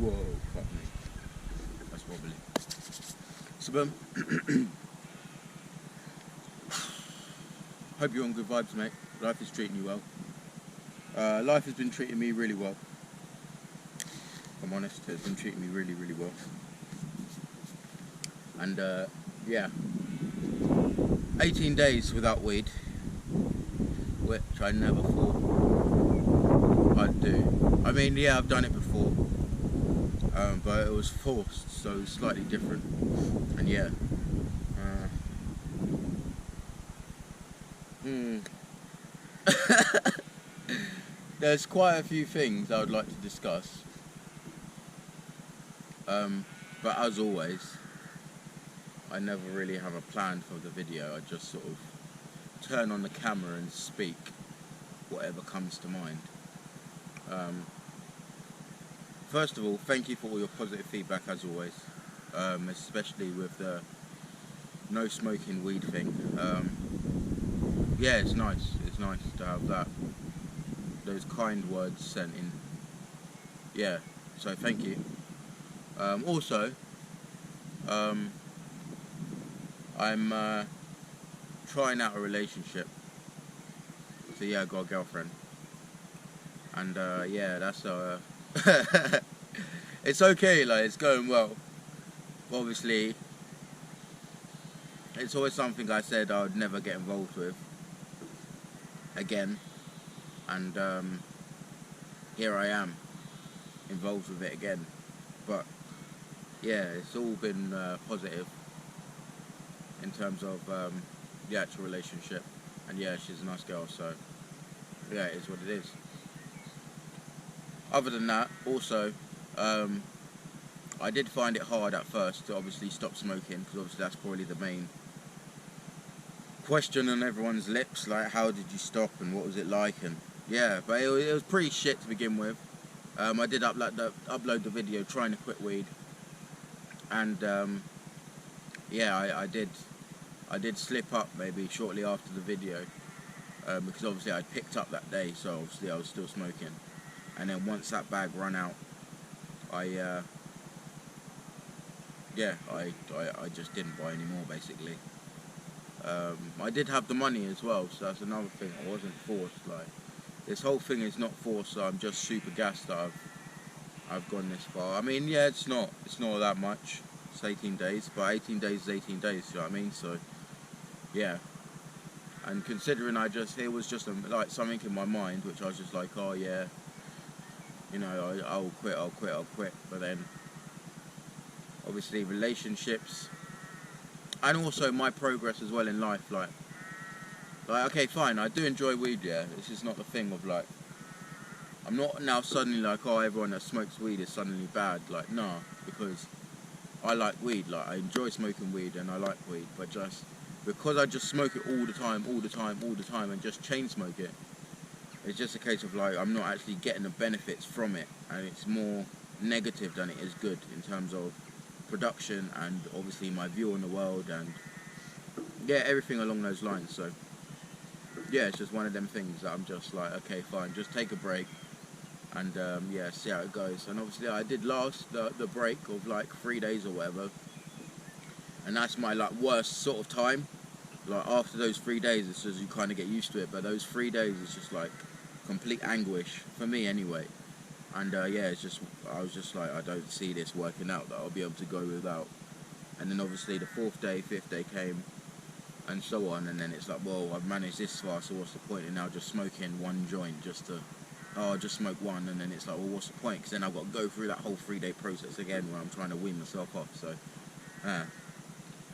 Whoa, fuck me. That's wobbly. So, hope you're on good vibes, mate. Life is treating you well. Life has been treating me really well. If I'm honest, it's been treating me really, really well. And, yeah. 18 days without weed, which I never thought I'd do. I mean, yeah, I've done it before. But it was forced, so slightly different. And yeah, there's quite a few things I would like to discuss. But as always, I never really have a plan for the video. I just sort of turn on the camera and speak whatever comes to mind. First of all, thank you for all your positive feedback as always, especially with the no smoking weed thing. Yeah, it's nice to have those kind words sent in. Yeah, so thank you. Also, I'm trying out a relationship. So yeah, I got a girlfriend. And yeah, that's it's okay, like, it's going well. Obviously, it's always something I said I would never get involved with again, and here I am, involved with it again. But yeah, it's all been positive in terms of the actual relationship, and yeah, she's a nice girl, so yeah, it is what it is. Other than that, also, I did find it hard at first to obviously stop smoking, because obviously that's probably the main question on everyone's lips, like how did you stop and what was it like, and yeah, but it was pretty shit to begin with. I did upload the video trying to quit weed, and yeah, I did slip up maybe shortly after the video, because obviously I picked up that day, so obviously I was still smoking. And then once that bag ran out, I just didn't buy any more, basically. I did have the money as well, so that's another thing. I wasn't forced. Like, this whole thing is not forced, so I'm just super gassed that I've gone this far. I mean, yeah, it's not that much. It's 18 days, but 18 days is 18 days. You know what I mean? So yeah. And considering it was just like something in my mind, which I was just like, oh yeah, you know, I'll quit. But then, obviously, relationships, and also my progress as well in life, like okay, fine, I do enjoy weed, yeah, this is not the thing of like, I'm not now suddenly like, oh, everyone that smokes weed is suddenly bad, like, nah, because I like weed, like, I enjoy smoking weed and I like weed, but just, because I just smoke it all the time, and just chain smoke it, it's just a case of like, I'm not actually getting the benefits from it, and it's more negative than it is good in terms of production and obviously my view on the world and yeah, everything along those lines. So yeah, it's just one of them things that I'm just like, okay, fine, just take a break and yeah, see how it goes. And obviously I did last the break of like 3 days or whatever, and that's my like worst sort of time. Like after those 3 days, it's just you kind of get used to it, but those 3 days is just like complete anguish for me anyway. And yeah, I was just like, I don't see this working out, that I'll be able to go without and then obviously the fourth day, fifth day came, and so on, and then it's like, well, I've managed this far, so what's the point in now just smoking one joint just to, oh, I'll just smoke one, and then it's like, well, what's the point? Because then I've got to go through that whole 3-day process again where I'm trying to wean myself off. So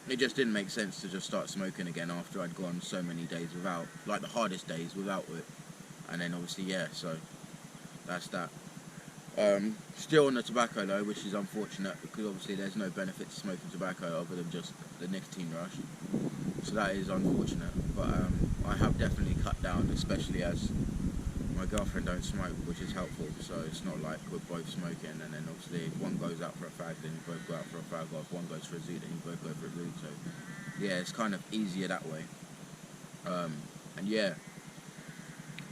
it just didn't make sense to just start smoking again after I'd gone so many days without, like the hardest days without it. And then obviously, yeah, so that's that. Still on the tobacco though, which is unfortunate because obviously there's no benefit to smoking tobacco other than just the nicotine rush. So that is unfortunate, but I have definitely cut down, especially as my girlfriend don't smoke, which is helpful. So it's not like we're both smoking, and then obviously if one goes out for a fag, then you both go out for a fag, or if one goes for a zoo, then you both go for a zoo. So yeah, it's kind of easier that way. And yeah,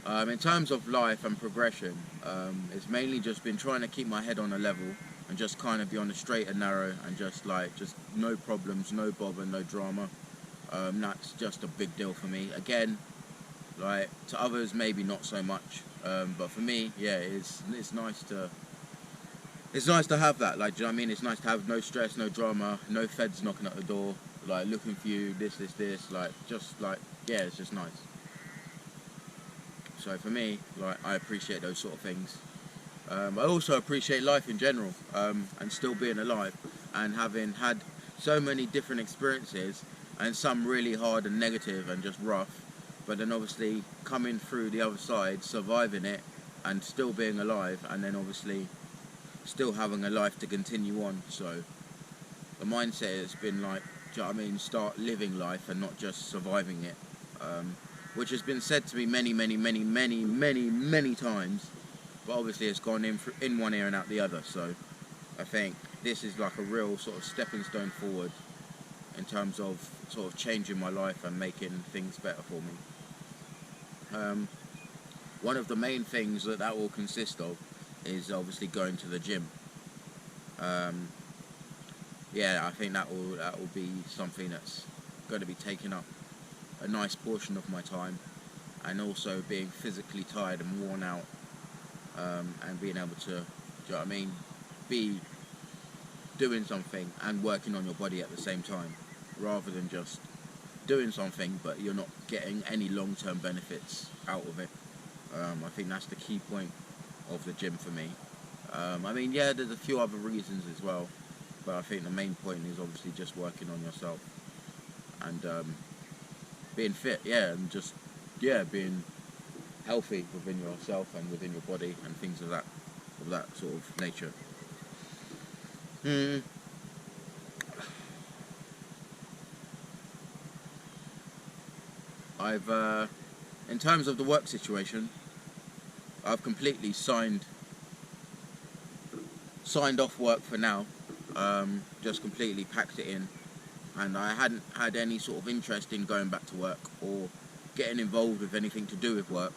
in terms of life and progression, it's mainly just been trying to keep my head on a level and just kind of be on the straight and narrow, and just no problems, no bother, no drama. That's just a big deal for me. Again, like to others maybe not so much, but for me, yeah, it's nice to have that. Like, do you know what I mean? It's nice to have no stress, no drama, no feds knocking at the door, like looking for you, this, like just like, yeah, it's just nice. So for me, like, I appreciate those sort of things. I also appreciate life in general, and still being alive, and having had so many different experiences, and some really hard and negative and just rough, but then obviously coming through the other side, surviving it, and still being alive, and then obviously still having a life to continue on. So the mindset has been like, do you know what I mean, start living life and not just surviving it, which has been said to me many times, but obviously it's gone in one ear and out the other. So I think this is like a real sort of stepping stone forward in terms of sort of changing my life and making things better for me. One of the main things that will consist of is obviously going to the gym. Yeah, I think that will be something that's going to be taking up a nice portion of my time, and also being physically tired and worn out, and being able to, do you know what I mean, be doing something and working on your body at the same time, rather than just doing something but you're not getting any long-term benefits out of it. I think that's the key point of the gym for me. I mean, yeah, there's a few other reasons as well, but I think the main point is obviously just working on yourself and being fit, yeah, and just, yeah, being healthy within yourself and within your body and things of that sort of nature. Mm. In terms of the work situation, I've completely signed off work for now. Just completely packed it in, and I hadn't had any sort of interest in going back to work or getting involved with anything to do with work.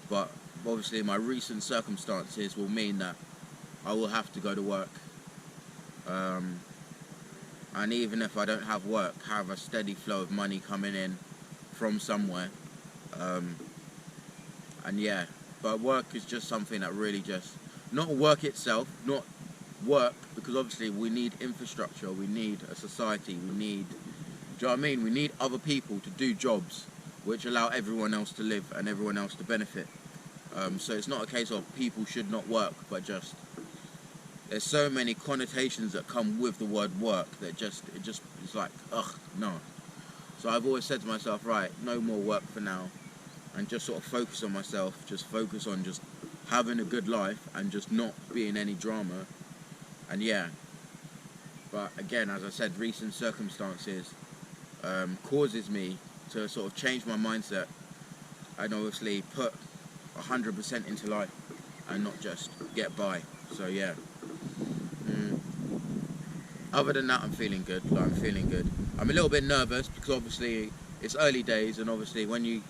But obviously my recent circumstances will mean that I will have to go to work. And even if I don't have work, have a steady flow of money coming in from somewhere. And yeah, but work is just something that really just, not work itself, not work, because obviously we need infrastructure, we need a society, we need, do you know what I mean? We need other people to do jobs which allow everyone else to live and everyone else to benefit. So it's not a case of people should not work, but just there's so many connotations that come with the word work that it's like, ugh, no. So I've always said to myself, right, no more work for now, and just sort of focus on myself, just focus on just having a good life and just not being any drama. And yeah, but again, as I said, recent circumstances causes me to sort of change my mindset and obviously put 100% into life and not just get by. So yeah. Other than that, I'm feeling good. Like, I'm feeling good. I'm a little bit nervous because obviously it's early days, and obviously when you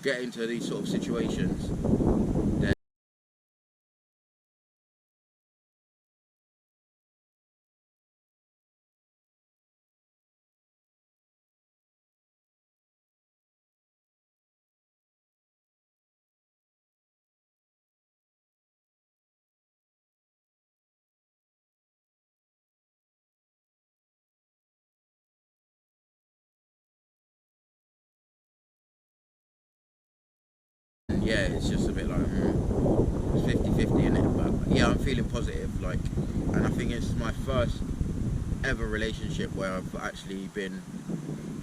get into these sort of situations, yeah, it's just a bit like, it's 50-50 in it. But yeah, I'm feeling positive, like, and I think it's my first ever relationship where I've actually been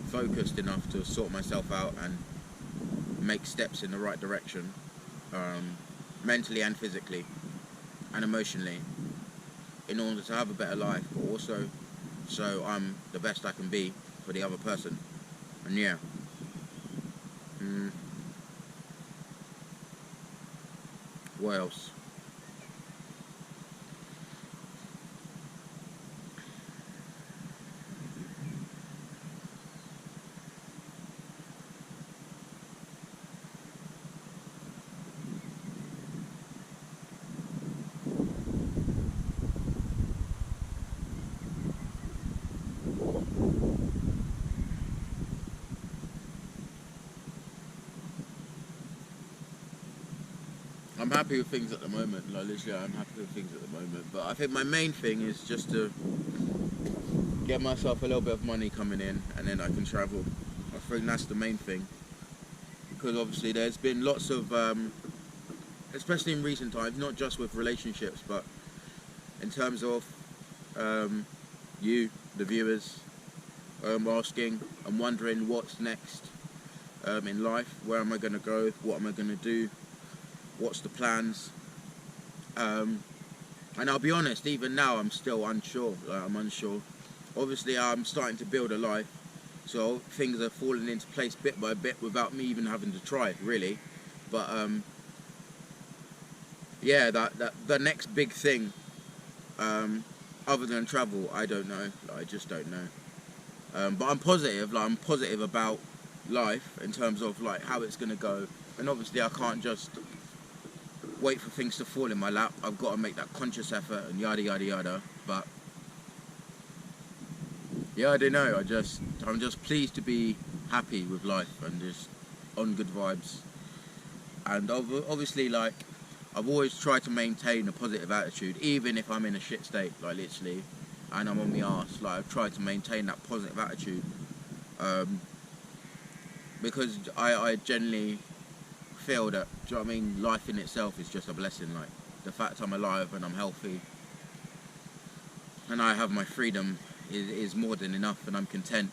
focused enough to sort myself out and make steps in the right direction, mentally and physically and emotionally, in order to have a better life, but also so I'm the best I can be for the other person. And yeah, what else? I'm happy with things at the moment, like literally I'm happy with things at the moment, but I think my main thing is just to get myself a little bit of money coming in and then I can travel. I think that's the main thing, because obviously there's been lots of, especially in recent times, not just with relationships, but in terms of you, the viewers, asking and wondering what's next in life, where am I going to go, what am I going to do, what's the plans, and I'll be honest, even now I'm still unsure. I'm unsure. Obviously I'm starting to build a life, so things are falling into place bit by bit without me even having to try, really. But yeah, that the next big thing, other than travel, I don't know. I just don't know. But I'm positive. Like, I'm positive about life in terms of like how it's gonna go. And obviously I can't just wait for things to fall in my lap. I've got to make that conscious effort and yada yada yada. But yeah, I don't know. I'm just pleased to be happy with life and just on good vibes. And obviously, like, I've always tried to maintain a positive attitude, even if I'm in a shit state, like literally, and I'm on my arse. Like, I've tried to maintain that positive attitude, because I generally feel that, do you know what I mean, life in itself is just a blessing. Like, the fact I'm alive and I'm healthy and I have my freedom is more than enough, and I'm content.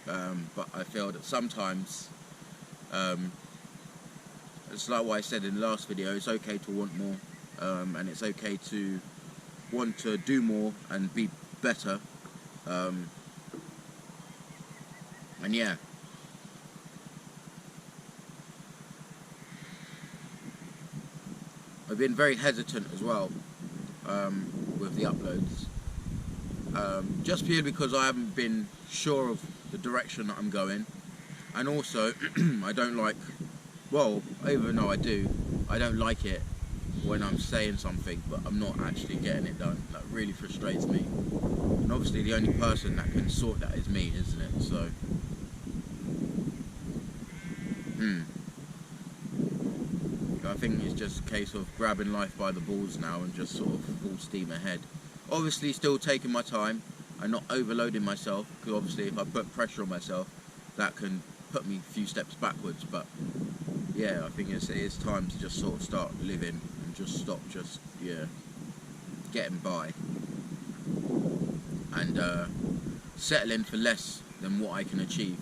But I feel that sometimes, it's like what I said in the last video, it's okay to want more, and it's okay to want to do more and be better, and yeah. I've been very hesitant as well with the uploads, just purely because I haven't been sure of the direction that I'm going, and also I don't like, well, even though I do, I don't like it when I'm saying something but I'm not actually getting it done. That really frustrates me, and obviously the only person that can sort that is me, isn't it? So I think it's just a case of grabbing life by the balls now and just sort of full steam ahead. Obviously still taking my time and not overloading myself, because obviously if I put pressure on myself, that can put me a few steps backwards. But yeah, I think it's time to just sort of start living and just stop just, yeah, getting by and settling for less than what I can achieve.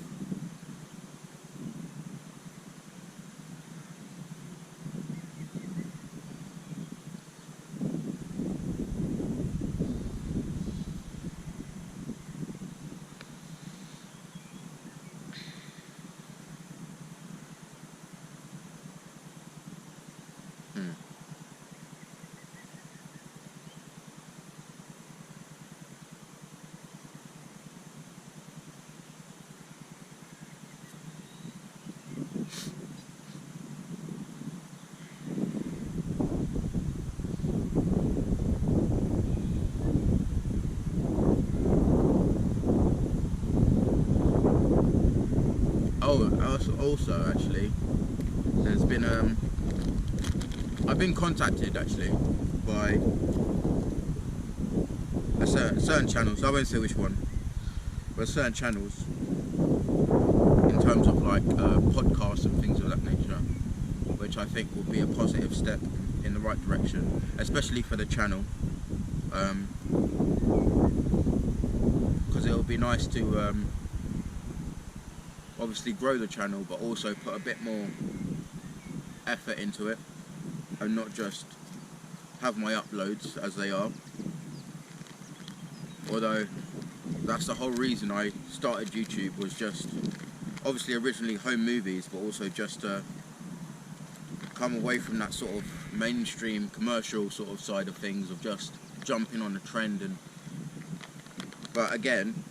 Also, actually, there's been I've been contacted actually by a certain channels. I won't say which one, but certain channels in terms of like podcasts and things of that nature, which I think will be a positive step in the right direction, especially for the channel, because it'll be nice to obviously grow the channel, but also put a bit more effort into it and not just have my uploads as they are. Although that's the whole reason I started YouTube, was just obviously originally home movies, but also just to come away from that sort of mainstream commercial sort of side of things, of just jumping on the trend. And but again,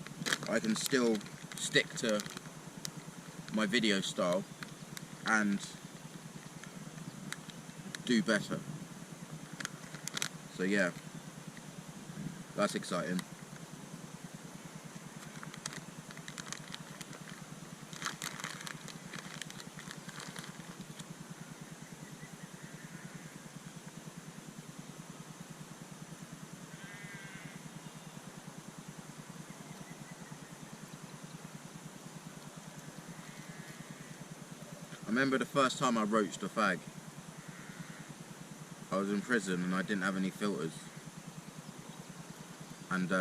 I can still stick to my video style and do better. So yeah, that's exciting. I remember the first time I roached a fag. I was in prison and I didn't have any filters. And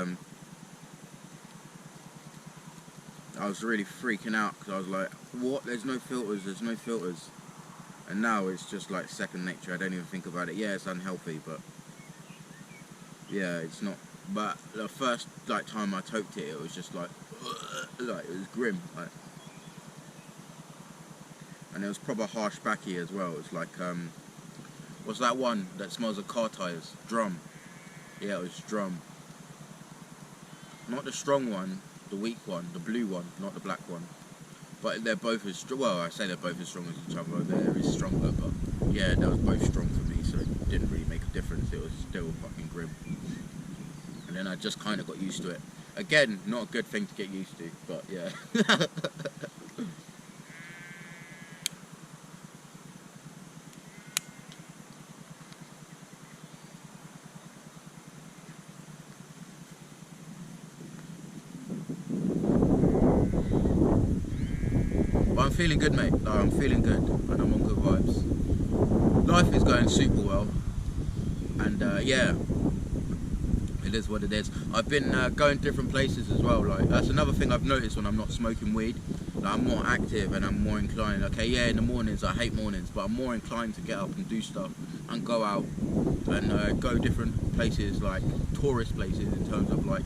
I was really freaking out, because I was like, what? There's no filters, there's no filters. And now it's just like second nature. I don't even think about it. Yeah, it's unhealthy, but yeah, it's not. But the first like time I toked it, it was just like it was grim. Like, and it was proper harsh backy as well. It's like, what's that one that smells of car tyres? Drum. Yeah, it was Drum. Not the strong one, the weak one, the blue one, not the black one. But they're both as strong. Well, I say they're both as strong as each other. There is stronger, but yeah, they was both strong for me, so it didn't really make a difference. It was still fucking grim. And then I just kind of got used to it. Again, not a good thing to get used to, but yeah. But I'm feeling good, mate. No, I'm feeling good, and I'm on good vibes. Life is going super well, and yeah, it is what it is. I've been going different places as well. Like, that's another thing I've noticed when I'm not smoking weed. Like, I'm more active and I'm more inclined. Okay, yeah, in the mornings, I hate mornings, but I'm more inclined to get up and do stuff and go out and go different places, like tourist places, in terms of like,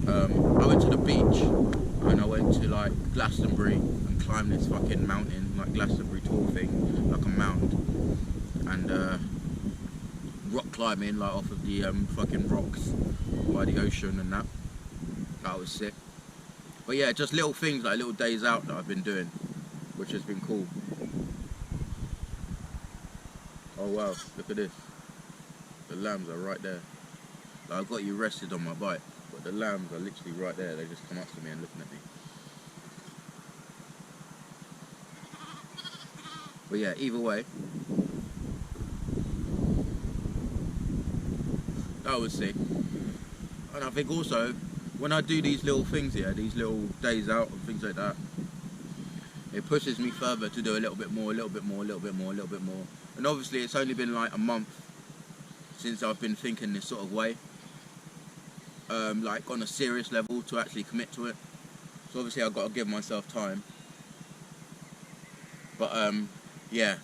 I went to the beach and I went to like Glastonbury and climbed this fucking mountain, like Glastonbury tall thing, like a mound, and rock climbing, like off of the fucking rocks by the ocean, and that was sick. But yeah, just little things, like little days out that I've been doing, which has been cool. Oh wow, look at this. The lambs are right there. Like, I've got you rested on my bike, but the lambs are literally right there. They just come up to me and looking at me. But yeah, either way, that was sick. And I think also, when I do these little things here, these little days out and things like that, it pushes me further to do a little bit more, a little bit more, a little bit more, a little bit more. And obviously it's only been like a month since I've been thinking this sort of way, like on a serious level, to actually commit to it. So obviously I've got to give myself time. But yeah.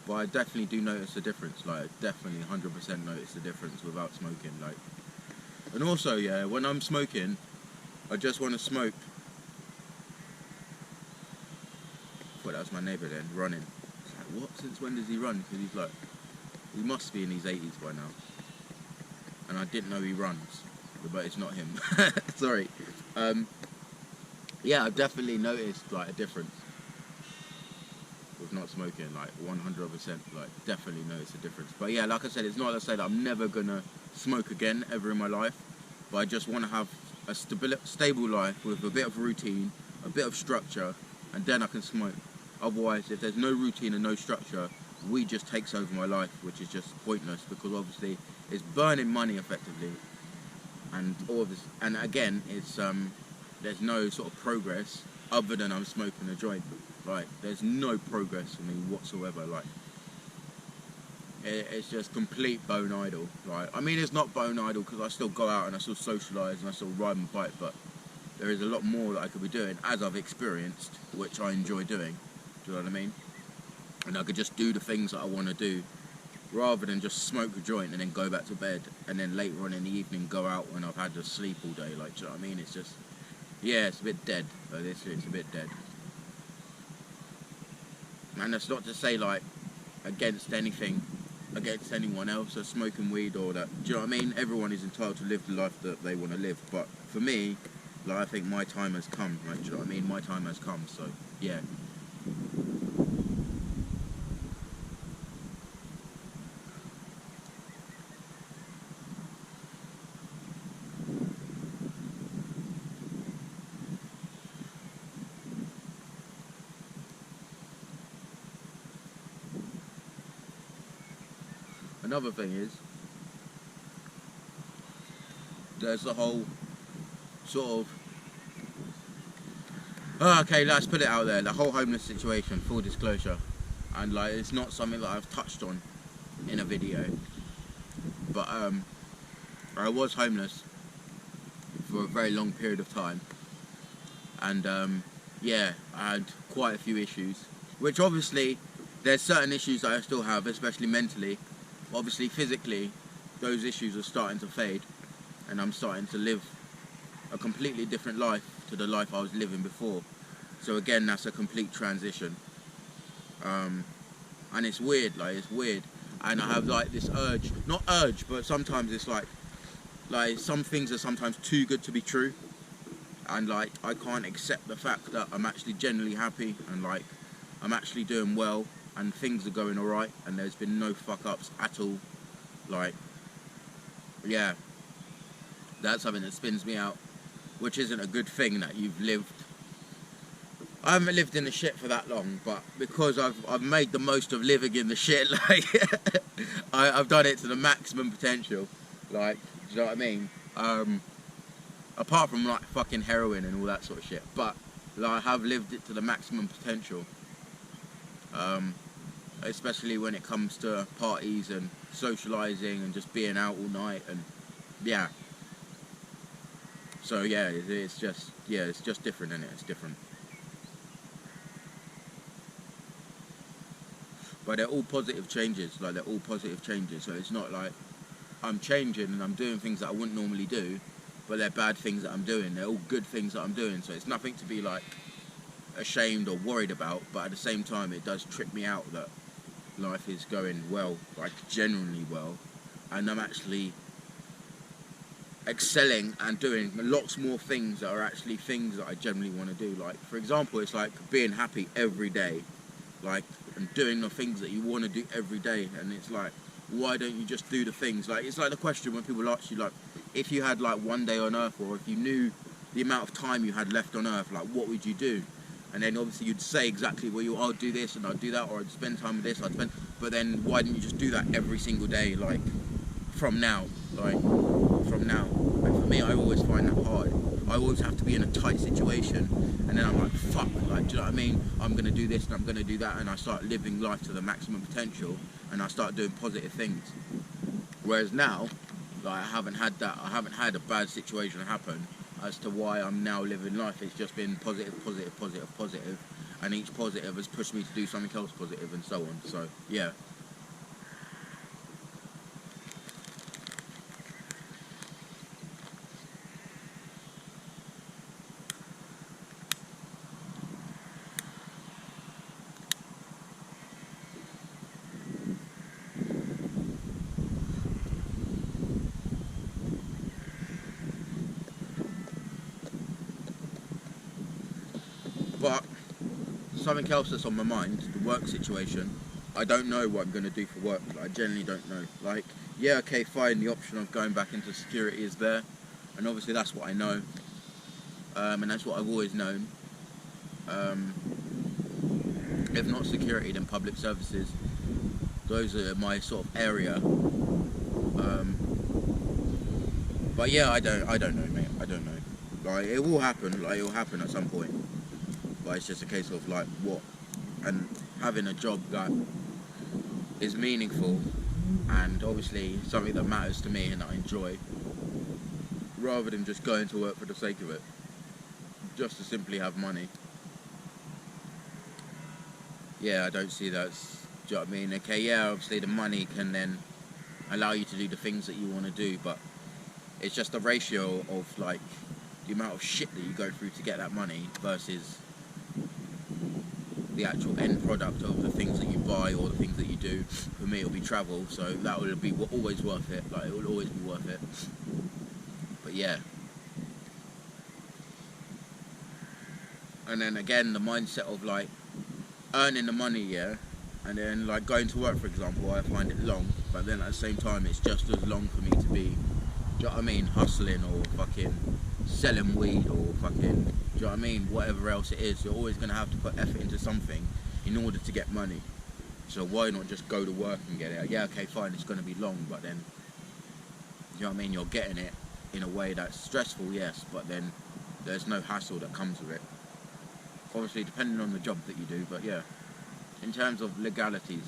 But I definitely do notice a difference. Like, I definitely 100% notice the difference without smoking. Like, and also, yeah, when I'm smoking, I just want to smoke. I thought that was my neighbour then, running. It's like, what? Since when does he run? Because he's like, he must be in his 80s by now. And I didn't know he runs, but it's not him. Sorry. Yeah, I've definitely noticed like a difference with not smoking, like 100%, like definitely noticed a difference. But yeah, like I said, it's not to say that I'm never gonna smoke again ever in my life. but I just want to have a stable life with a bit of routine, a bit of structure, and then I can smoke. Otherwise, if there's no routine and no structure, weed just takes over my life, which is just pointless, because obviously it's burning money effectively, and all of this, and again, it's there's no sort of progress other than I'm smoking a joint. Like, there's no progress for me whatsoever. Like, it's just complete bone idle. Right? I mean, it's not bone idle because I still go out and I still socialise and I still ride my bike, but there is a lot more that I could be doing, as I've experienced, which I enjoy doing. Do you know what I mean? And I could just do the things that I want to do, rather than just smoke a joint and then go back to bed, and then later on in the evening go out when I've had to sleep all day. Like, do you know what I mean? It's just, yeah, it's a bit dead. Like, it's a bit dead. And that's not to say, like, against anything, against anyone else that's smoking weed or that. Do you know what I mean? Everyone is entitled to live the life that they want to live. But for me, like, I think my time has come. Like, do you know what I mean? My time has come. So yeah. Another thing is, there's the whole sort of, okay, let's put it out there, the whole homeless situation, full disclosure, and like, it's not something that I've touched on in a video, but I was homeless for a very long period of time, and yeah, I had quite a few issues, which obviously, there's certain issues that I still have, especially mentally. Obviously, physically, those issues are starting to fade, and I'm starting to live a completely different life to the life I was living before. So again, that's a complete transition. And it's weird, like, it's weird. And I have like this urge, not urge, but sometimes it's like some things are sometimes too good to be true. And like, I can't accept the fact that I'm actually genuinely happy, and like, I'm actually doing well, and things are going alright, and there's been no fuck-ups at all. Like, yeah, that's something that spins me out, which isn't a good thing, that you've lived. I haven't lived in the shit for that long, but because I've made the most of living in the shit, like, I've done it to the maximum potential. Like, do you know what I mean? Apart from like fucking heroin and all that sort of shit, but like, I have lived it to the maximum potential. Especially when it comes to parties and socialising and just being out all night, and yeah. So yeah, it's just different, isn't it? It's different. But they're all positive changes, like, they're all positive changes, so it's not like I'm changing and I'm doing things that I wouldn't normally do, but they're bad things that I'm doing. They're all good things that I'm doing, so it's nothing to be like ashamed or worried about, but at the same time it does trip me out that life is going well, like genuinely well, and I'm actually excelling and doing lots more things that are actually things that I generally want to do. Like, for example, it's like being happy every day, like, and doing the things that you want to do every day. And it's like, why don't you just do the things? Like, it's like the question when people ask you, like, if you had like one day on earth, or if you knew the amount of time you had left on earth, like, what would you do? And then obviously you'd say exactly, well, I'll do this and I'll do that, or I'd spend time with this, but then why didn't you just do that every single day, like, from now? Like, for me, I always find that hard. I always have to be in a tight situation, and then I'm like, fuck, like, do you know what I mean? I'm going to do this and I'm going to do that, and I start living life to the maximum potential, and I start doing positive things. Whereas now, like, I haven't had that. I haven't had a bad situation happen as to why I'm now living life. It's just been positive, positive, positive, positive, and each positive has pushed me to do something else positive, and so on. So yeah. But something else that's on my mind, the work situation. I don't know what I'm going to do for work. I genuinely don't know. Like, yeah, okay, fine, the option of going back into security is there, and obviously that's what I know, and that's what I've always known. Um, if not security, then public services. Those are my sort of area. But yeah, I don't know, mate. I don't know. Like, it will happen. Like, it will happen at some point. But it's just a case of like what, and having a job that is meaningful and obviously something that matters to me and that I enjoy, rather than just going to work for the sake of it, just to simply have money. Yeah, I don't see that. Do you know what I mean? Okay, yeah, obviously the money can then allow you to do the things that you want to do, but it's just the ratio of like the amount of shit that you go through to get that money versus the actual end product of the things that you buy or the things that you do. For me, it'll be travel, so that will be always worth it. Like, it will always be worth it. But yeah. And then again, the mindset of like earning the money, yeah, and then like going to work, for example, I find it long, but then at the same time, it's just as long for me to be, do you know what I mean, hustling or fucking selling weed or fucking, do you know what I mean, whatever else it is. You're always going to have to put effort into something in order to get money. So why not just go to work and get it? Yeah, okay, fine, it's going to be long, but then, you know what I mean, you're getting it in a way that's stressful, yes, but then there's no hassle that comes with it. Obviously, depending on the job that you do, but yeah, in terms of legalities.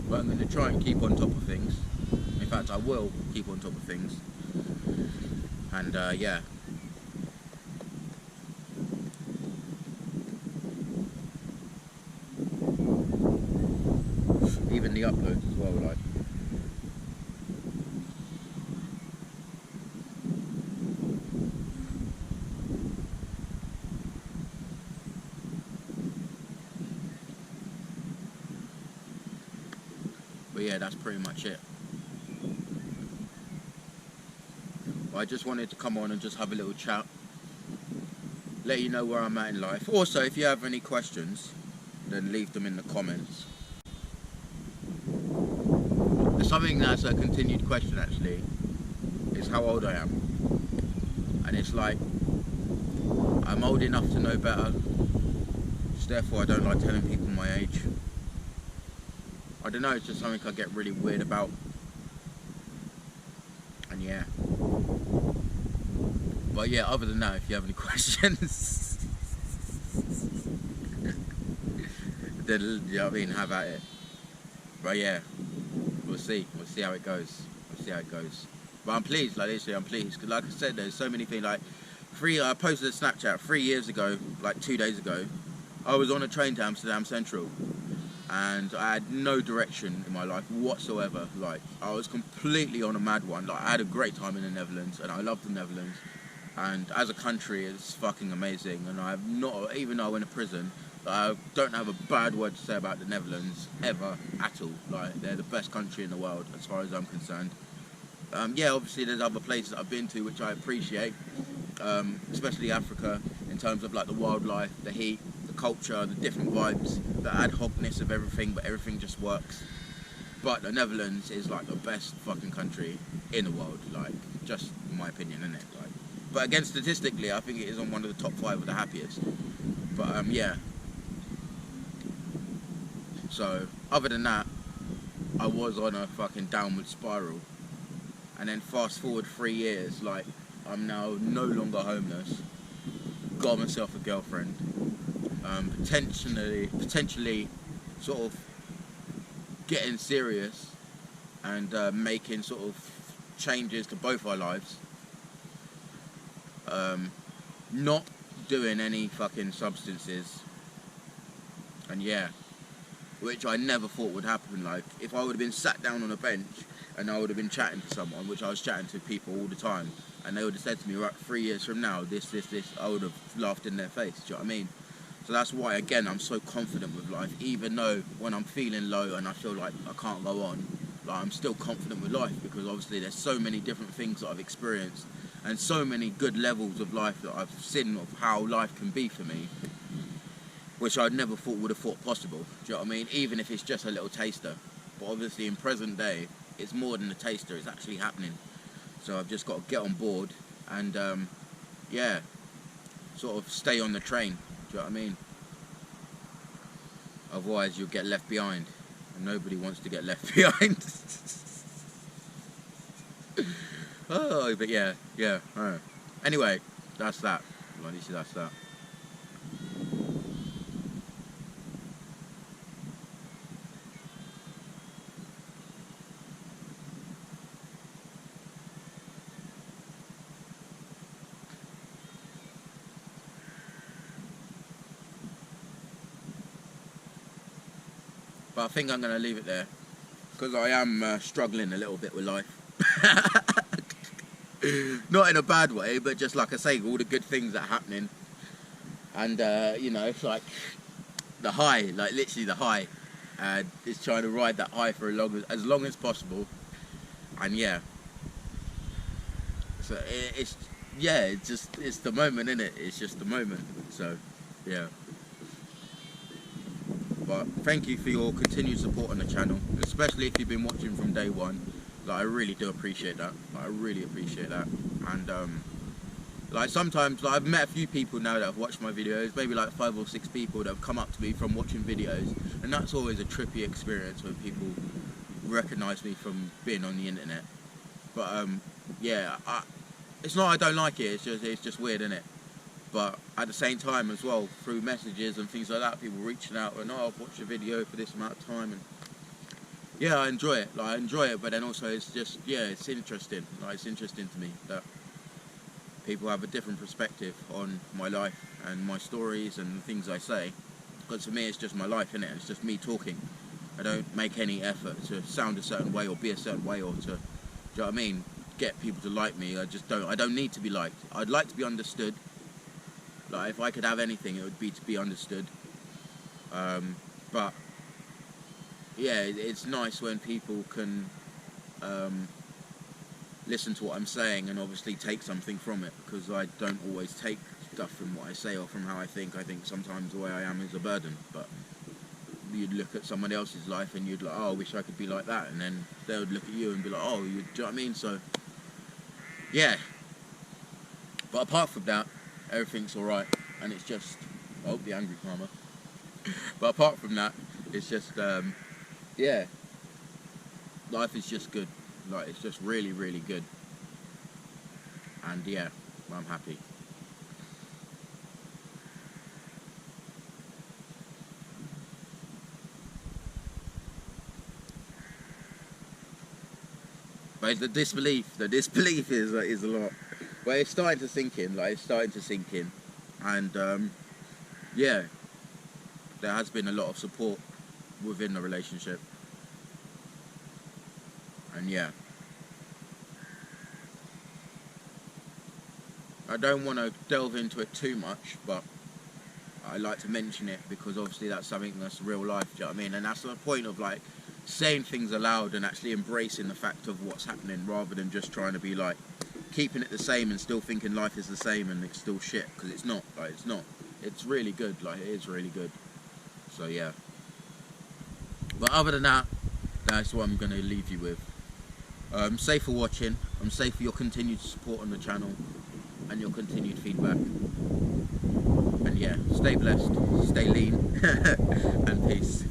But I'm going to try and keep on top of things. In fact, I will keep on top of things. And yeah. Even the uploads as well, like. But yeah, that's pretty much it. I just wanted to come on and just have a little chat, let you know where I'm at in life. Also, if you have any questions, then leave them in the comments. Something that's a continued question actually is how old I am, and it's like I'm old enough to know better, so therefore I don't like telling people my age. I don't know, it's just something I get really weird about, and yeah. But yeah, other than that, if you have any questions, then, you know what I mean, have at it. But yeah, we'll see how it goes. But I'm pleased, like literally I'm pleased, because like I said, there's so many things. Like, I posted a Snapchat 3 years ago, like 2 days ago. I was on a train to Amsterdam Central, and I had no direction in my life whatsoever. Like, I was completely on a mad one. Like, I had a great time in the Netherlands, and I love the Netherlands. And as a country, it's fucking amazing. And I've not, even though I went to prison, I don't have a bad word to say about the Netherlands ever at all. Like, they're the best country in the world as far as I'm concerned. Yeah, obviously there's other places I've been to which I appreciate, especially Africa, in terms of like the wildlife, the heat, the culture, the different vibes, the ad hocness of everything, but everything just works. But the Netherlands is like the best fucking country in the world, like, just in my opinion, isn't it? Like, but again, statistically, I think it is on one of the top 5 of the happiest. But yeah. So, other than that, I was on a fucking downward spiral. And then fast forward 3 years, like, I'm now no longer homeless. Got myself a girlfriend. Potentially sort of getting serious and making sort of changes to both our lives. Not doing any fucking substances, and yeah, which I never thought would happen. Like, if I would have been sat down on a bench and I would have been chatting to someone, which I was chatting to people all the time, and they would have said to me, right, 3 years from now, this, I would have laughed in their face, do you know what I mean? So that's why, again, I'm so confident with life, even though when I'm feeling low and I feel like I can't go on, like, I'm still confident with life, because obviously there's so many different things that I've experienced and so many good levels of life that I've seen of how life can be for me, which I never would have thought possible. Do you know what I mean? Even if it's just a little taster. But obviously in present day, it's more than a taster, it's actually happening. So I've just got to get on board and, yeah, sort of stay on the train. Do you know what I mean? Otherwise you'll get left behind. And nobody wants to get left behind. Oh, but yeah. Anyway, that's that. Well, at least that's that. But I think I'm going to leave it there, because I am struggling a little bit with life. Not in a bad way, but just like I say, all the good things that are happening. And, you know, it's like the high, like literally the high. It's trying to ride that high for as long as possible. And yeah. So it's the moment, innit? It's just the moment. So, yeah. But thank you for your continued support on the channel, especially if you've been watching from day one. Like, I really do appreciate that. Like, I really appreciate that. And like, sometimes, like, I've met a few people now that have watched my videos, maybe like 5 or 6 people that have come up to me from watching videos, and that's always a trippy experience when people recognise me from being on the internet. But yeah, it's not I don't like it. It's just weird, isn't it? But at the same time as well, through messages and things like that, people reaching out and, oh, I've watched your video for this amount of time, and yeah, I enjoy it. Like, I enjoy it, but then also it's just, yeah, it's interesting. Like, it's interesting to me that people have a different perspective on my life and my stories and the things I say. Because for me, it's just my life, innit? It's just me talking. I don't make any effort to sound a certain way or be a certain way, or to, do you know what I mean, get people to like me. I don't need to be liked. I'd like to be understood. Like, if I could have anything, it would be to be understood. But yeah, it's nice when people can listen to what I'm saying and obviously take something from it, because I don't always take stuff from what I say or from how I think. I think sometimes the way I am is a burden, but you'd look at someone else's life and you'd like, oh, I wish I could be like that, and then they would look at you and be like, oh, do you know what I mean? So yeah, but apart from that, everything's alright, and it's just, oh, the angry farmer. But apart from that, it's just, yeah, life is just good. Like, it's just really, really good. And yeah, I'm happy. But the disbelief is a lot. But it's starting to sink in, and yeah, there has been a lot of support within the relationship, and yeah, I don't want to delve into it too much, but I like to mention it because obviously that's something that's real life, do you know what I mean? And that's the point of, like, saying things aloud and actually embracing the fact of what's happening, rather than just trying to be like keeping it the same and still thinking life is the same and it's still shit, because it's not. Like, it's not. It's really good. Like, it is really good. So yeah. But other than that, that's what I'm going to leave you with. Safe for watching. I'm safe for your continued support on the channel and your continued feedback. And yeah, stay blessed, stay lean, and peace.